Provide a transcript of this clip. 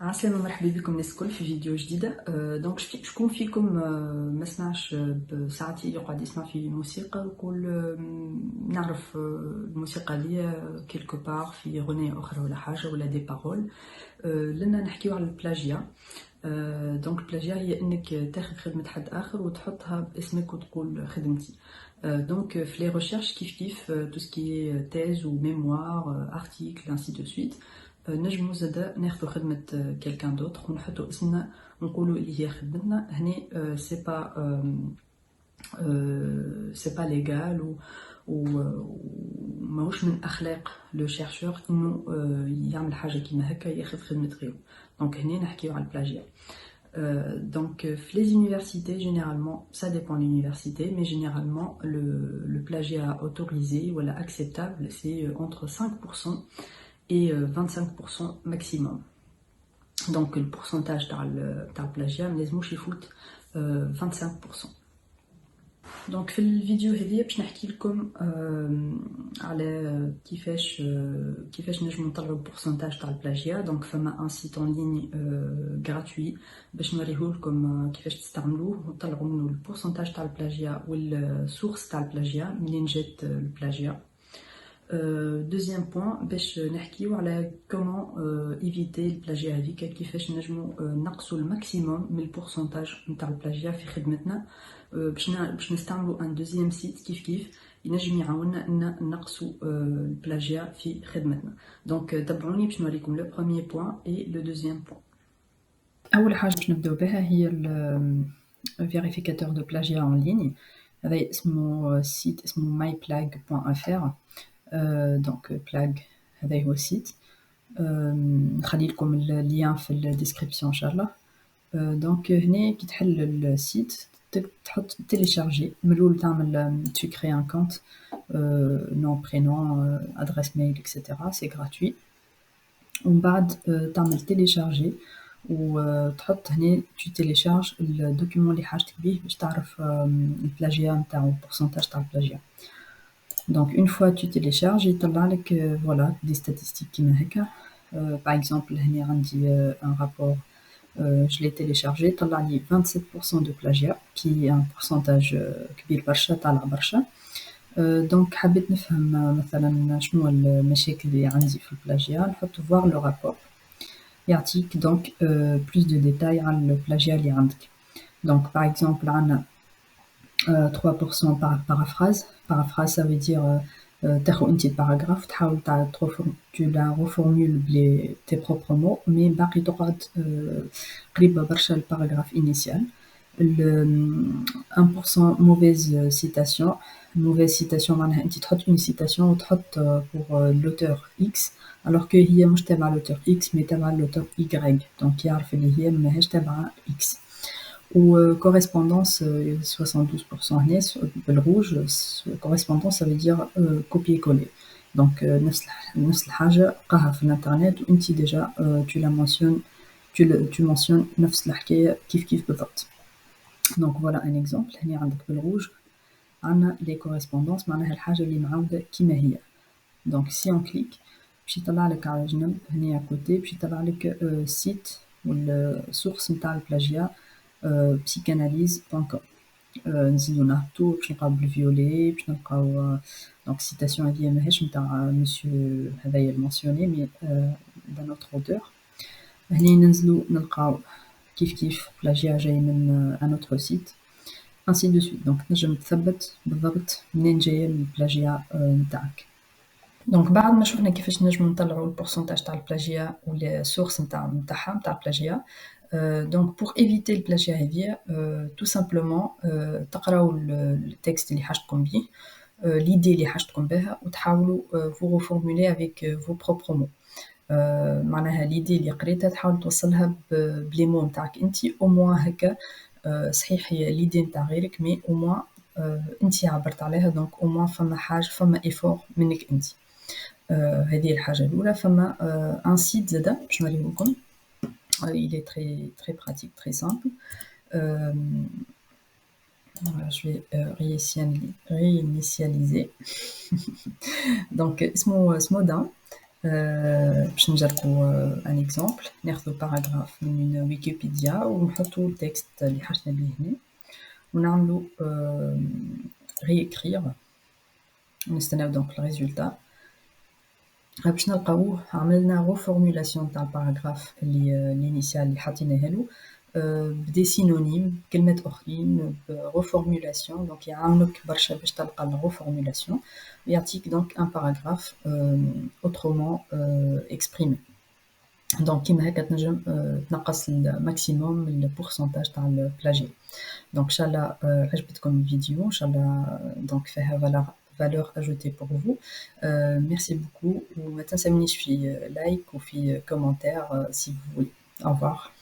عسلامة مرحبا بكم الناس الكل في فيديو جديدة. دونك شكون فيكم ما سمعش بساعتي يقعد يسمع في موسيقى ويقول نعرف الموسيقى دي كيلكو بار في أغنية أخرى ولا حاجة ولا دي بارول. لنا نحكيو على البلاجيا. دونك البلاجيا هي انك تاخذ خدمة حد اخر وتحطها باسمك وتقول خدمتي. دونك في لي ريشيرش كيف تو سكي تيز و ميموار ارتيكل انسي دو سويت نجمو زادا ناخذو خدمة كيلكان دوتر ونحطو اسمنا ونقولو اللي هي خدمتنا هني. سي با ليغال وماهوش من اخلاق لو شيرشور انه يعمل حاجه كيما هكا ياخذ خدمه غيره. دونك هنا نحكيو على البلاجيا. Donc, les universités, généralement, ça dépend de l'université, mais généralement, le plagiat autorisé ou acceptable, c'est entre 5% et 25% maximum. Donc, le pourcentage dans le plagiat, les mouches, il faut 25%. Donc في الفيديو هذه باش نحكي لكم على كيفاش نجمو نطلعوا البورسنتاج تاع البلاجيا. دونك فما ان سيت اون لين غراتوي باش نوريهولكم كيفاش تستعملوه وتطلعوا منه البورسنتاج تاع البلاجيا والسورس تاع البلاجيا منين جات البلاجيا. دوزيام بوين باش نحكيو على كومون ايفيتي البلاجيا هذيك، كيفاش نجمو نقصوا الماكسيموم من البورسنتاج نتاع البلاجيا في خدمتنا. باش نستعملوا ان دوزيام سيت كيف ينجم يعاوننا ان نقصوا البلاجيا في خدمتنا. دونك تبعوني باش نوريكم لو بروميير بوين اي لو دوزيام بوين. اول حاجه باش نبداو بها هي الفيريفيكاتور دو بلاجيا اون لين. هذا اسمه سيت اسمه myplag.fr. دونك بلاج هذا هو السيت. نخلي لكم اللين في الديسكريبسيون ان شاء الله. دونك هنا كي تحل السيت تحط télécharger من الاول تعمل tu crées un compte, nom prénom, adresse mail etc. c'est gratuit. ومن بعد تعمل télécharger وتحط هنا tu télécharges الدوكيومون اللي حاجتك بيه باش تعرف البلاجيا نتاعو البورسنتاج تاع البلاجيا. Donc une fois tu télécharges يطلع لك voilà des statistiques كيما هكا. par exemple هنا عندي un rapport. Je l'ai téléchargé, طلع لي 27% de plagiat qui est un pourcentage كبير برشا طالع برشا. دونك حبيت نفهم مثلا شنو المشاكل اللي عندي في البلاجيا، نحط voir le rapport يعطيك donc plus de détails على البلاجيا اللي عندك. donc par exemple عندنا 3% paraphrase ça veut dire تاخذ انت الباراغراف تحاول tu la reformules tes propres mots mais باقي تقعد قريبه برشا الباراغراف initial. 1% mauvaise citation معناها انت تحط une citation وتحط pour l'auteur X alors que هي مش تبع l'auteur X mais تبع l'auteur Y, donc يعرف اللي هي ماهيش تبع X. ou correspondance 72% هنا بالrouge. correspondance ça veut dire copier-coller. donc نفس الحاجة قاها في الانترنت وانتي déjà tu la mentionnes tu mentionnes نفس الحكاية كيف بالضبط. donc voilà un exemple. هنا عندك بالrouge عندنا les correspondances معناها الحاجة اللي معاودة كيما هي. donc si on clique باش يطلع لك على جنب هنا à côté باش يطلع لك site والsource نتاع البلاجيا psychanalyse.com. نزيدو نهبطو باش نلقاو بالفيولي باش نلقاو دونك سيتاسيون هذه ماهيش نتاع مسيو هذايا المونسيوني مي دان اوتر اوتور. هنا ننزلو نلقاو كيف بلاجيا جاي من ان اوتر سيت انسي دو سويت. دونك نجم تثبت بالضبط منين جايه البلاجيا نتاعك. دونك بعد ما شفنا كيفاش نجمو نطلعو البورسنتاج تاع البلاجيا ولا سورس نتاعها نتاع البلاجيا. donc pour éviter le plagiat هذيا tout simplement تقراو التكست اللي حاجتكم بيه l'idée اللي حاجتكم بها وتحاولوا vous reformuler avec vos propres mots. معناها l'idée اللي قريتها تحاول توصلها بلي مو نتاعك انتي au moins هكا. صحيح هي l'idée نتاع غيرك مي au moins انتي عبرت عليها donc au moins فما حاجة فما effort منك انتي. هذه الحاجة الأولى. فما un site زادا باش نوريهولكم. Il est très pratique, très simple. Voilà, je vais réinitialiser. donc اسمه دان. باش نجربوا ان اكزامبل. ناخذوا باراغراف من ويكيبيديا ونحطوا التكست اللي حاجنا به هنا ونعملوا ريكرير ونستناو دونك الريزولتا. باش نلقاوه عملنا ريفورمولاسيون تاع الباراغراف اللي الانيسيال اللي حطيناه له بدي سينونيم كلمات اخرين بريفورمولاسيون. دونك يعاونك برشا باش تلقى الريفورمولاسيون ويعطيك دونك ان باراغراف اوترومون اكسبريمي. دونك كيما هكا تنجم تنقص الماكسيموم البورسنتاج تاع البلاجي. دونك ان شاء الله عجبتكم الفيديو ان شاء الله دونك فيها valeur ajoutée pour vous. Merci beaucoup. وما تنسونيش في لايك وفي كومنتير si vous voulez. Au revoir.